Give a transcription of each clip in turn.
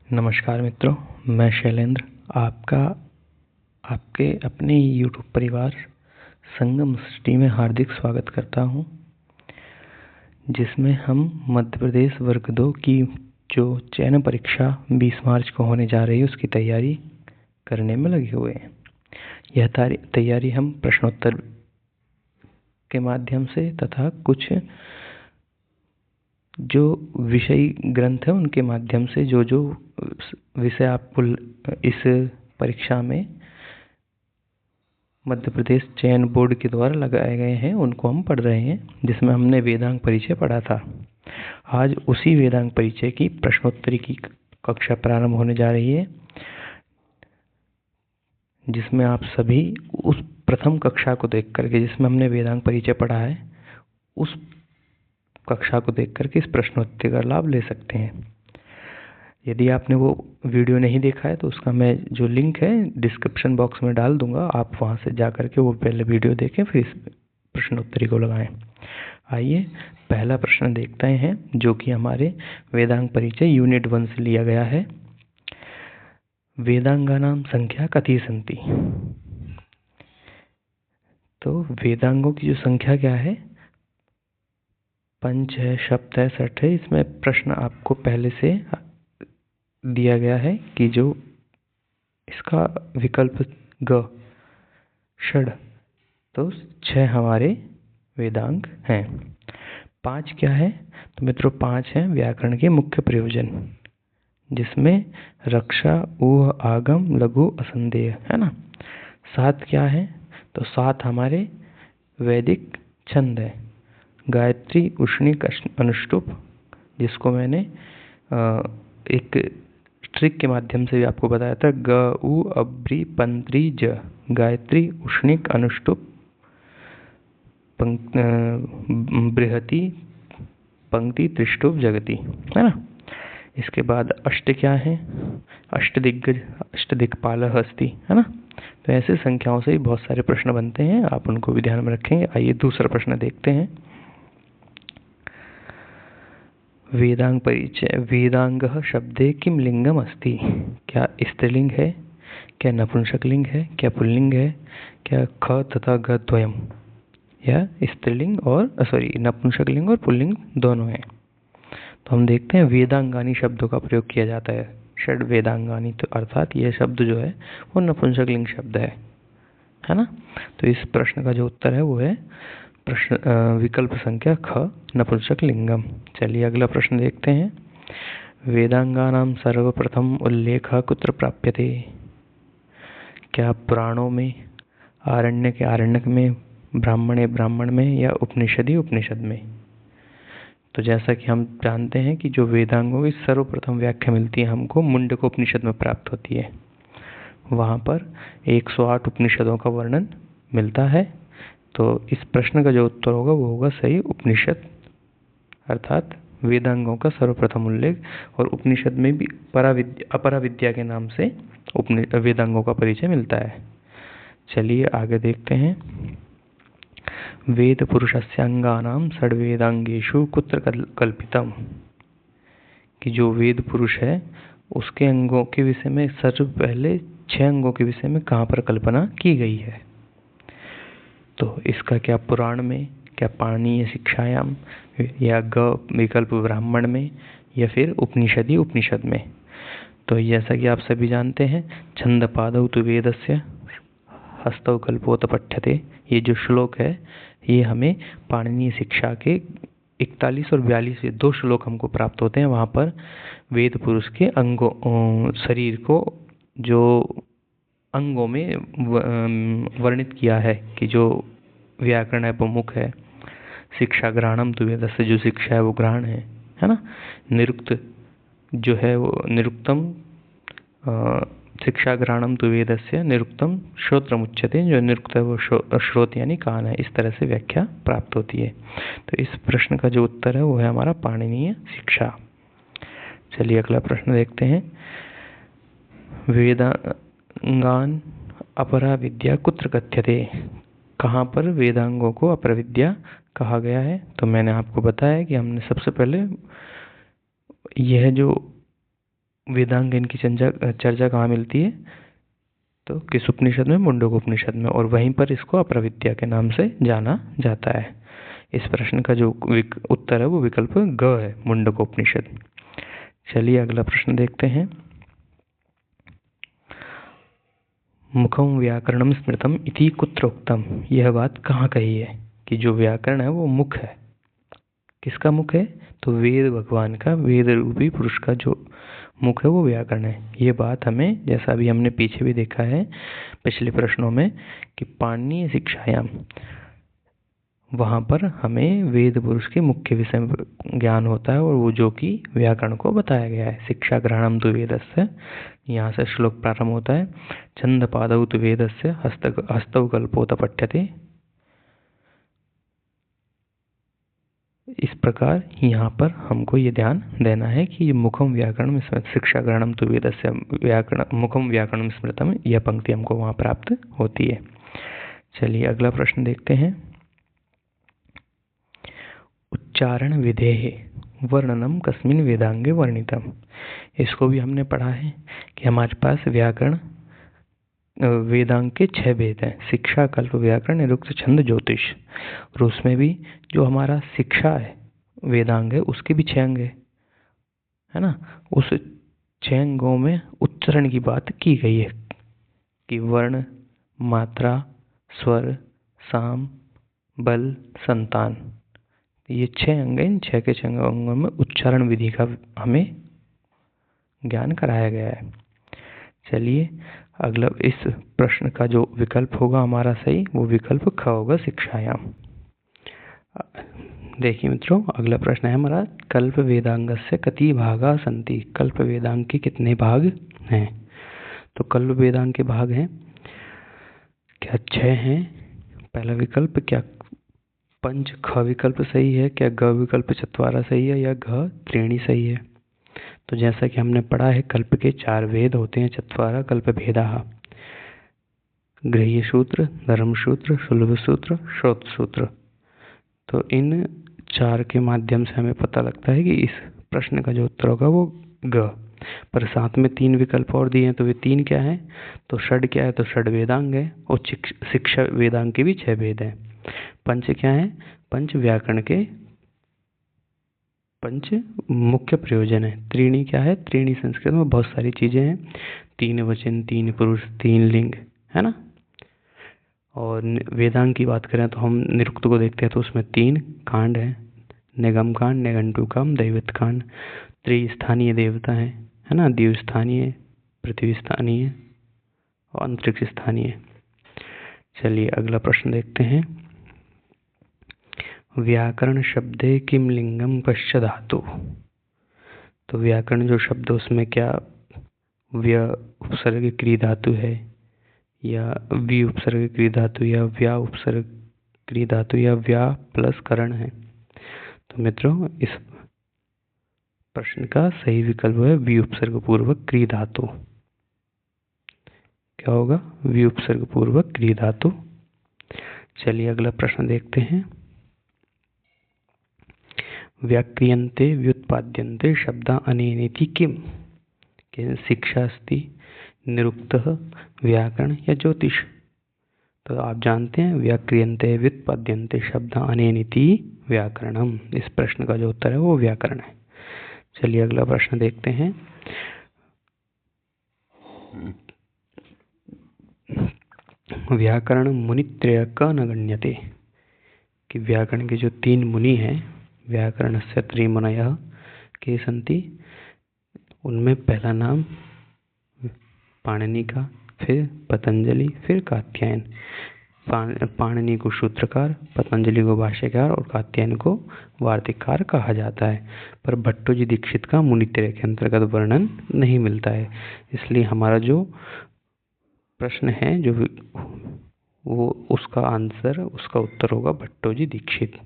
नमस्कार मित्रों, मैं शैलेंद्र आपके अपने YouTube परिवार संगम सृष्टि में हार्दिक स्वागत करता हूं, जिसमें हम मध्य प्रदेश वर्ग 2 की जो चयन परीक्षा 20 मार्च को होने जा रही है उसकी तैयारी करने में लगे हुए हैं। यह तैयारी हम प्रश्नोत्तर के माध्यम से तथा कुछ जो विषय ग्रंथ है उनके माध्यम से जो विषय आपको इस परीक्षा में मध्य प्रदेश चयन बोर्ड के द्वारा लगाए गए हैं उनको हम पढ़ रहे हैं, जिसमें हमने वेदांग परिचय पढ़ा था। आज उसी वेदांग परिचय की प्रश्नोत्तरी की कक्षा प्रारंभ होने जा रही है, जिसमें आप सभी उस प्रथम कक्षा को देख करके, जिसमें हमने वेदांग परिचय पढ़ा है, उस कक्षा को देख करके इस प्रश्नोत्तरी का लाभ ले सकते हैं। यदि आपने वो वीडियो नहीं देखा है तो उसका मैं जो लिंक है डिस्क्रिप्शन बॉक्स में डाल दूंगा, आप वहां से जा करके वो पहले वीडियो देखें फिर इस प्रश्नोत्तरी को लगाएं। आइए पहला प्रश्न देखते हैं, जो कि हमारे वेदांग परिचय यूनिट 1 से लिया गया है। वेदांगानां संख्या कति सन्ति। तो वेदांगों की जो संख्या क्या है, 5 है, सप्त है, 6 है। इसमें प्रश्न आपको पहले से दिया गया है कि जो इसका विकल्प ग षड, तो 6 हमारे वेदांग हैं। 5 क्या है, तो मित्रों 5 है व्याकरण के मुख्य प्रयोजन, जिसमें रक्षा, ऊह, आगम, लघु, असंदेह है ना। 7 क्या है, तो 7 हमारे वैदिक छंद है, गायत्री, उष्णिक, अनुष्टुप, जिसको मैंने एक ट्रिक के माध्यम से भी आपको बताया था। ग, उ, अब्री, पंत्री, ज, गायत्री, उष्णिक, अनुष्टुप, बृहति, पंक्ति, त्रिष्टुप, जगति, है ना। इसके बाद अष्ट क्या है, अष्टदिग्गज, अष्टदिक्पालः अस्ति, है ना। तो ऐसे संख्याओं से ही बहुत सारे प्रश्न बनते हैं, आप उनको भी ध्यान में रखेंगे। आइए दूसरा प्रश्न देखते हैं। वेदांग परिचय। वेदांगः शब्दे किम लिंगम अस्ति। क्या स्त्रीलिंग है, क्या नपुंसकलिंग है, क्या पुल्लिंग है, क्या ख तथा ग द्वयम, या स्त्रीलिंग और नपुंसकलिंग और पुल्लिंग दोनों है। तो हम देखते हैं वेदांगानी शब्दों का प्रयोग किया जाता है। षड वेदांगानी, तो अर्थात यह शब्द जो है वो नपुंसकलिंग शब्द है ना। तो इस प्रश्न का जो उत्तर है वो है प्रश्न विकल्प संख्या ख, नपुंसकलिंगम। चलिए अगला प्रश्न देखते हैं। वेदांगानां सर्वप्रथम उल्लेख कुत्र प्राप्यते। क्या पुराणों में, आरण्यक में, ब्राह्मण में, या उपनिषद में। तो जैसा कि हम जानते हैं कि जो वेदांगों की सर्वप्रथम व्याख्या मिलती है हमको मुंडक उपनिषद में प्राप्त होती है। वहाँ पर 108 उपनिषदों का वर्णन मिलता है। तो इस प्रश्न का जो उत्तर होगा वो होगा सही उपनिषद, अर्थात वेदांगों का सर्वप्रथम उल्लेख। और उपनिषद में भी अपरा विद्या के नाम से वेदांगों का परिचय मिलता है। चलिए आगे देखते हैं। वेद पुरुषस्यांगानां षड्वेदांगेषु कुत्र कल्पितम। कि जो वेद पुरुष है उसके अंगों के विषय में सर्व पहले 6 अंगों के विषय में कहाँ पर कल्पना की गई है। तो इसका क्या पुराण में, क्या पाणिनीय शिक्षायाम, या ग विकल्प ब्राह्मण में, या फिर उपनिषद में। तो जैसा कि आप सभी जानते हैं, छंद पादौ तु वेदस्य हस्तौ कल्पोत पठ्यते, ये जो श्लोक है ये हमें पाणिनीय शिक्षा के 41 और 42 2 श्लोक हमको प्राप्त होते हैं। वहाँ पर वेद पुरुष के अंगों, शरीर को जो अंगों में वर्णित किया है कि जो व्याकरण है वो मुख है, शिक्षा ग्रहणम तु वेदस्य, जो शिक्षा है वो ग्रहण है ना। निरुक्त जो है वो निरुक्तम, शिक्षा ग्रहणम तु वेदस्य निरुक्तम श्रोत्रम उच्यते, जो निरुक्त है वो श्रोत यानी कान है। इस तरह से व्याख्या प्राप्त होती है। तो इस प्रश्न का जो उत्तर है वो है हमारा पाणिनीय शिक्षा। चलिए अगला प्रश्न देखते हैं। वेदांगान अपरा विद्या कुत्र कथ्यते। कहाँ पर वेदांगों को अपर विद्या कहा गया है। तो मैंने आपको बताया कि हमने सबसे पहले यह जो वेदांग इनकी चर्चा कहाँ मिलती है? तो किस उपनिषद में? मुंडक उपनिषद में, और वहीं पर इसको अपरविद्या के नाम से जाना जाता है। इस प्रश्न का जो उत्तर है वो विकल्प ग है, मुंडक उपनिषद। चलिए अगला प्रश्न देखते हैं। मुखम व्याकरणम स्मृतम इति कुत्र उक्तम, यह बात कहाँ कही है कि जो व्याकरण है वो मुख है? किसका मुख है? तो वेद भगवान का, वेद रूपी पुरुष का जो मुख है वो व्याकरण है। ये बात हमें, जैसा अभी हमने पीछे भी देखा है पिछले प्रश्नों में, कि पाणिनीय शिक्षायाम, वहाँ पर हमें वेद पुरुष के मुख के विषय में ज्ञान होता है, और वो जो कि व्याकरण को बताया गया है। शिक्षा ग्रहणम तु वेदस्य, यहाँ से श्लोक प्रारंभ होता है। छंद पादौ तु वेदस्य हस्तौ कल्पोत पठ्यते। इस प्रकार यहाँ पर हमको ये ध्यान देना है कि मुखम व्याकरण शिक्षा ग्रहणम तु वेदस्य व्याकरण मुखम व्याकरण स्मृतम, यह पंक्ति हमको वहाँ प्राप्त होती है। चलिए अगला प्रश्न देखते हैं। उच्चारण विधेः वर्णनम कस्मिन् वेदांगे वर्णितम। इसको भी हमने पढ़ा है कि हमारे पास व्याकरण वेदांग के 6 वेद हैं, शिक्षा, कल्प, व्याकरण, निरुक्त, छंद, ज्योतिष। और उसमें भी जो हमारा शिक्षा है वेदांग है, उसके भी 6 अंग है ना। उस 6 अंगों में उच्चारण की बात की गई है कि वर्ण, मात्रा, स्वर, साम, बल, संतान, ये 6 अंग हैं। इन 6 के 6 अंगों में उच्चारण विधि का हमें ज्ञान कराया गया है। चलिए अगला, इस प्रश्न का जो विकल्प होगा हमारा सही, वो विकल्प ख होगा, शिक्षायाम। देखिए मित्रों, अगला प्रश्न है हमारा, कल्प वेदांगस्य कति भागा सन्ति। कल्प वेदांग के कितने भाग हैं? तो कल्प वेदांग के भाग हैं क्या? 6 हैं। पहला विकल्प क्या पंच ख विकल्प सही है? क्या ग विकल्प चत्वारा सही है? या घ त्रीणी सही है? तो जैसा कि हमने पढ़ा है, कल्प के 4 वेद होते हैं। चत्वारा कल्प भेदाः, गृह्य सूत्र, धर्म सूत्र, सुलभ सूत्र, श्रोत सूत्र। तो इन 4 के माध्यम से हमें पता लगता है कि इस प्रश्न का जो उत्तर होगा वो ग। पर साथ में 3 विकल्प और दिए हैं, तो वे 3 क्या है? तो षड क्या है? तो षड वेदांग है। और शिक्षा वेदांग के भी 6 वेद हैं। पंच क्या है? पंच व्याकरण के 5 मुख्य प्रयोजन है। त्रीणी क्या है? त्रीणी संस्कृत में बहुत सारी चीजें हैं, 3 वचन, 3 पुरुष, 3 लिंग, है ना। और वेदांग की बात करें तो हम निरुक्त को देखते हैं, तो उसमें 3 कांड है, निगम कांड, निघंटुकम, दैवत कांड। त्रिस्थानीय देवता है ना, दिव स्थानीय, पृथ्वी स्थानीय और अंतरिक्ष स्थानीय। चलिए अगला प्रश्न देखते हैं। व्याकरण शब्दे किम लिंगम पश्च धातु। तो व्याकरण जो शब्द उसमें क्या व्य उपसर्ग क्री धातु है, या वि उपसर्ग क्री धातु, या व्या उपसर्ग क्री धातु, या व्या प्लस करण है? तो मित्रों, इस प्रश्न का सही विकल्प है वि उपसर्ग पूर्वक क्री धातु। क्या होगा? वि उपसर्ग पूर्वक क्री धातु। चलिए अगला प्रश्न देखते हैं। व्याक्रियन्ते व्युत्पाद्यन्ते शब्दा अनेनेति किम। शिक्षा अस्ति, निरुक्तः, व्याकरण या ज्योतिष। तो आप जानते हैं व्याक्रियन्ते व्युत्पाद्यन्ते शब्दा अनेनेति व्याकरणम। इस प्रश्न का जो उत्तर है वो व्याकरण है। चलिए अगला प्रश्न देखते हैं। व्याकरण मुनित्रय क न गण्यते। कि व्याकरण के जो 3 मुनि हैं, व्याकरणस्य त्रिमुनयः के सन्ति, उनमें पहला नाम पाणिनि का, फिर पतंजलि, फिर कात्यायन। पाणिनि को सूत्रकार, पतंजलि को भाष्यकार और कात्यायन को वार्तिककार कहा जाता है। पर भट्टोजी दीक्षित का मुनित्रय के अंतर्गत वर्णन नहीं मिलता है। इसलिए हमारा जो प्रश्न है जो वो उसका आंसर, उसका उत्तर होगा भट्टोजी दीक्षित,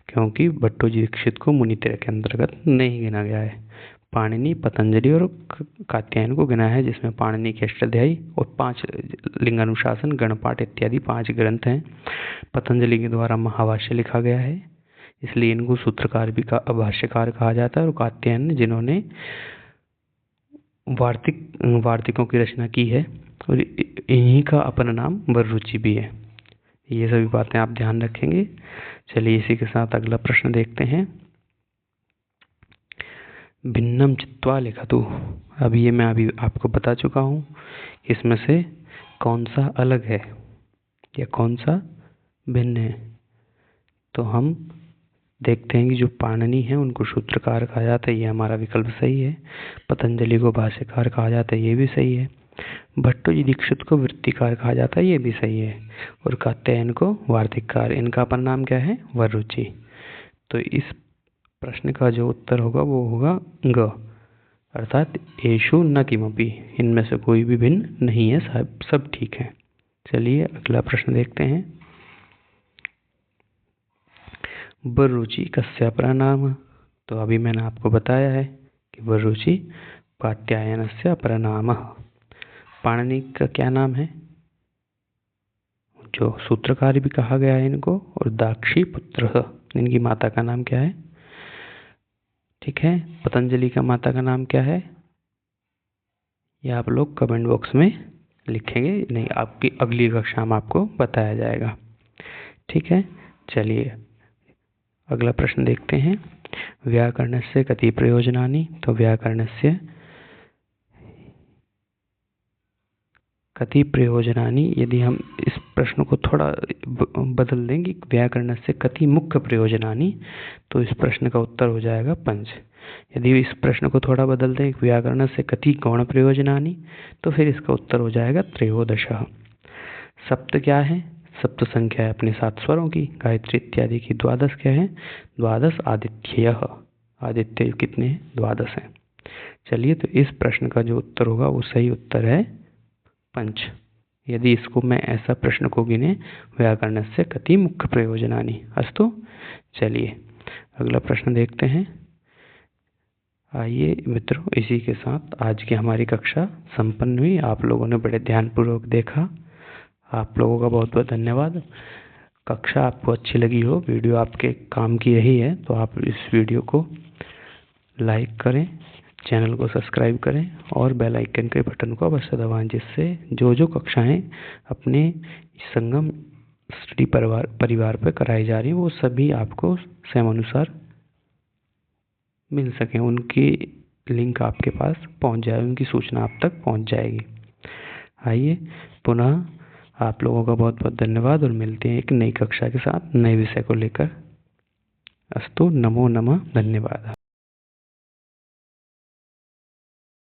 क्योंकि भट्टोजी दीक्षित को मुनित्रय के अंतर्गत नहीं गिना गया है। पाणिनि, पतंजलि और कात्यायन को गिना है, जिसमें पाणिनि के अष्टाध्यायी और 5 लिंगानुशासन, गणपाठ इत्यादि 5 ग्रंथ हैं। पतंजलि के द्वारा महाभाष्य लिखा गया है, इसलिए इनको सूत्रकार भी का भाष्यकार कहा जाता है। और कात्यायन जिन्होंने वार्तिकों की रचना की है और इन्हीं का अपना नाम वररुचि भी है। ये सभी बातें आप ध्यान रखेंगे। चलिए इसी के साथ अगला प्रश्न देखते हैं। भिन्नम चित्वा लिखतु। अब ये मैं अभी आपको बता चुका हूँ, इसमें से कौन सा अलग है या कौन सा भिन्न है। तो हम देखते हैं कि जो पाणिनि है उनको सूत्रकार कहा जाता है, ये हमारा विकल्प सही है। पतंजलि को भाष्यकार कहा जाता है, ये भी सही है। भट्टोजी दीक्षित को वृत्तिकार कहा जाता है, ये भी सही है। और कात्यायन को वार्तिककार। इनका अपन नाम क्या है? वररुचि। तो इस प्रश्न का जो उत्तर होगा वो होगा ग, अर्थात एषु न किमपि। इनमें से कोई भी भिन्न नहीं है, सब ठीक है। चलिए अगला प्रश्न देखते हैं। वररुचि कस्यापरा नाम। तो अभी मैंने आपको बताया है कि वररुचि कात्यायनस्य अपरा नाम। पाणिनि का क्या नाम है, जो सूत्रकार भी कहा गया है इनको, और दाक्षी पुत्र, इनकी माता का नाम क्या है? ठीक है, पतंजलि का माता का नाम क्या है? यह आप लोग कमेंट बॉक्स में लिखेंगे, नहीं आपकी अगली कक्षा में आपको बताया जाएगा। ठीक है, चलिए अगला प्रश्न देखते हैं। व्याकरणस्य कति प्रयोजनानि। तो व्याकरणस्य कति प्रयोजनानि, यदि हम इस प्रश्न को थोड़ा बदल देंगे, व्याकरणस्य कति मुख्य प्रयोजनानि, तो इस प्रश्न का उत्तर हो जाएगा 5। यदि इस प्रश्न को थोड़ा बदल दें, व्याकरणस्य कति गौण प्रयोजनानि, तो फिर इसका उत्तर हो जाएगा 13। सप्त क्या है? सप्त संख्या है अपने 7 स्वरों की, गायत्री इत्यादि की। द्वादश क्या है? द्वादश आदित्यः। आदित्य कितने हैं? 12 हैं। चलिए, तो इस प्रश्न का जो उत्तर होगा वो सही उत्तर है 5। यदि इसको मैं ऐसा प्रश्न को गिने, व्याकरणस्य कति मुख्य प्रयोजनानि। अस्तु। चलिए अगला प्रश्न देखते हैं। आइए मित्रों, इसी के साथ आज की हमारी कक्षा संपन्न हुई। आप लोगों ने बड़े ध्यानपूर्वक देखा, आप लोगों का बहुत बहुत धन्यवाद। कक्षा आपको अच्छी लगी हो, वीडियो आपके काम की रही है, तो आप इस वीडियो को लाइक करें, चैनल को सब्सक्राइब करें और बेल आइकन के बटन को अवश्य दबाएं, जिससे जो जो कक्षाएं अपने संगम स्टडी परिवार पर कराई जा रही वो सभी आपको समयानुसार मिल सकें। उनकी लिंक आपके पास पहुंच जाए, उनकी सूचना आप तक पहुंच जाएगी। आइए पुनः आप लोगों का बहुत बहुत धन्यवाद और मिलते हैं एक नई कक्षा के साथ, नए विषय को लेकर। अस्तु, नमो नमः, धन्यवाद।